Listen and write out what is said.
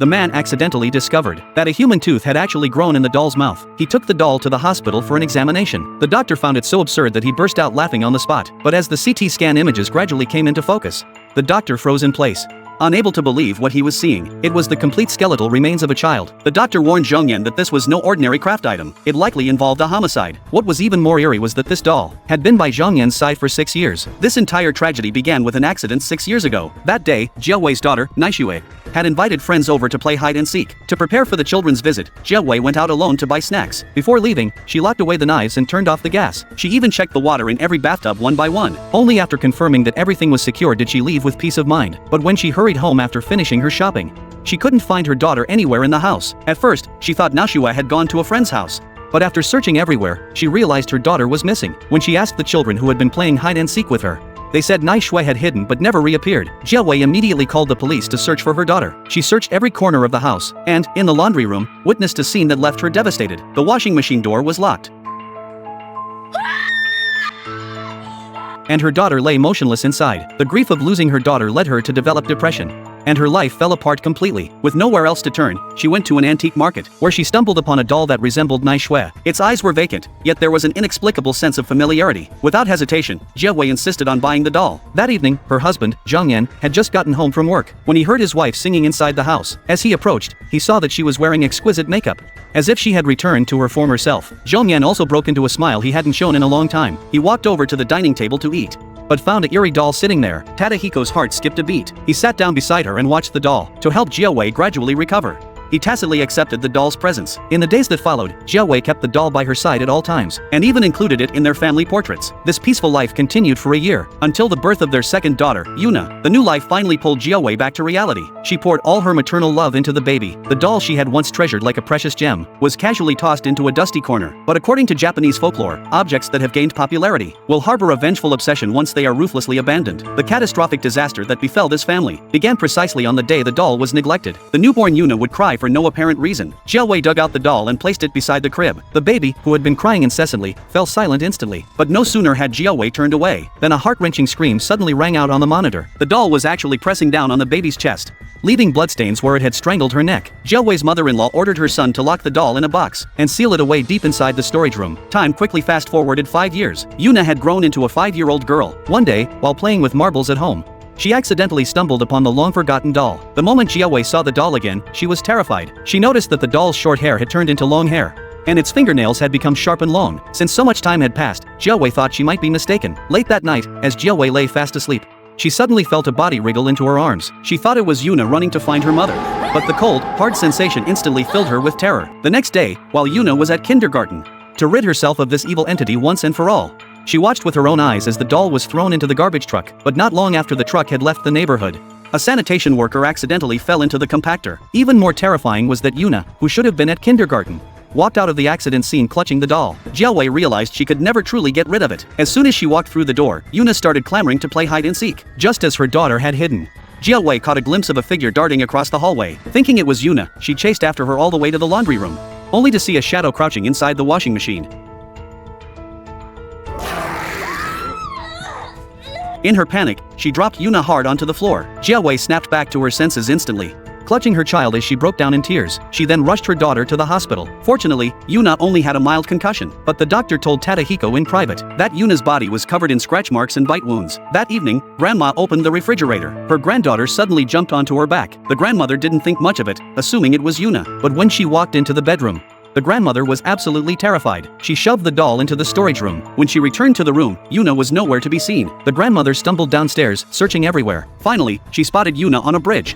the man accidentally discovered that a human tooth had actually grown in the doll's mouth. He took the doll to the hospital for an examination. The doctor found it so absurd that he burst out laughing on the spot. But as the CT scan images gradually came into focus, the doctor froze in place, unable to believe what he was seeing. It was the complete skeletal remains of a child. The doctor warned Zhongyan that this was no ordinary craft item. It likely involved a homicide. What was even more eerie was that this doll had been by Zhongyan's side for 6 years. This entire tragedy began with an accident 6 years ago. That day, Jiaowei's daughter, Naixue, had invited friends over to play hide and seek. To prepare for the children's visit, Jiaowei went out alone to buy snacks. Before leaving, she locked away the knives and turned off the gas. She even checked the water in every bathtub one by one. Only after confirming that everything was secure did she leave with peace of mind. But when she hurried home after finishing her shopping, she couldn't find her daughter anywhere in the house. At first, she thought Naixue had gone to a friend's house. But after searching everywhere, she realized her daughter was missing. When she asked the children who had been playing hide and seek with her, they said Naixue had hidden but never reappeared. Jiaowei immediately called the police to search for her daughter. She searched every corner of the house, and, in the laundry room, witnessed a scene that left her devastated. The washing machine door was locked, and her daughter lay motionless inside. The grief of losing her daughter led her to develop depression, and her life fell apart completely. With nowhere else to turn, she went to an antique market, where she stumbled upon a doll that resembled Naixue. Its eyes were vacant, yet there was an inexplicable sense of familiarity. Without hesitation, Jiaowei insisted on buying the doll. That evening, her husband, Zhongyan, had just gotten home from work, when he heard his wife singing inside the house. As he approached, he saw that she was wearing exquisite makeup, as if she had returned to her former self. Zhongyan also broke into a smile he hadn't shown in a long time. He walked over to the dining table to eat, but found an eerie doll sitting there. Tadahiko's heart skipped a beat. He sat down beside her and watched the doll. To help Jiaowei gradually recover, he tacitly accepted the doll's presence. In the days that followed, Jiaowei kept the doll by her side at all times, and even included it in their family portraits. This peaceful life continued for a year, until the birth of their second daughter, Yuna. The new life finally pulled Jiaowei back to reality. She poured all her maternal love into the baby. The doll she had once treasured like a precious gem was casually tossed into a dusty corner. But according to Japanese folklore, objects that have gained popularity will harbor a vengeful obsession once they are ruthlessly abandoned. The catastrophic disaster that befell this family began precisely on the day the doll was neglected. The newborn Yuna would cry for no apparent reason. Jiaowei dug out the doll and placed it beside the crib. The baby, who had been crying incessantly, fell silent instantly. But no sooner had Jiaowei turned away than a heart-wrenching scream suddenly rang out on the monitor. The doll was actually pressing down on the baby's chest, leaving bloodstains where it had strangled her neck. Jiaowei's mother-in-law ordered her son to lock the doll in a box and seal it away deep inside the storage room. Time quickly fast-forwarded 5 years. Yuna had grown into a 5-year-old girl. One day, while playing with marbles at home, she accidentally stumbled upon the long-forgotten doll. The moment Jiaowei saw the doll again, she was terrified. She noticed that the doll's short hair had turned into long hair, and its fingernails had become sharp and long. Since so much time had passed, Jiaowei thought she might be mistaken. Late that night, as Jiaowei lay fast asleep, she suddenly felt a body wriggle into her arms. She thought it was Yuna running to find her mother, but the cold, hard sensation instantly filled her with terror. The next day, while Yuna was at kindergarten, to rid herself of this evil entity once and for all, she watched with her own eyes as the doll was thrown into the garbage truck. But not long after the truck had left the neighborhood, a sanitation worker accidentally fell into the compactor. Even more terrifying was that Yuna, who should have been at kindergarten, walked out of the accident scene clutching the doll. Jiaowei realized she could never truly get rid of it. As soon as she walked through the door, Yuna started clamoring to play hide and seek, just as her daughter had hidden. Jiaowei caught a glimpse of a figure darting across the hallway. Thinking it was Yuna, she chased after her all the way to the laundry room, only to see a shadow crouching inside the washing machine. In her panic, she dropped Yuna hard onto the floor. Jiaowei snapped back to her senses instantly, clutching her child as she broke down in tears. She then rushed her daughter to the hospital. Fortunately, Yuna only had a mild concussion, but the doctor told Tadahiko in private that Yuna's body was covered in scratch marks and bite wounds. That evening, Grandma opened the refrigerator. Her granddaughter suddenly jumped onto her back. The grandmother didn't think much of it, assuming it was Yuna. But when she walked into the bedroom, the grandmother was absolutely terrified. She shoved the doll into the storage room. When she returned to the room, Yuna was nowhere to be seen. The grandmother stumbled downstairs, searching everywhere. Finally, she spotted Yuna on a bridge.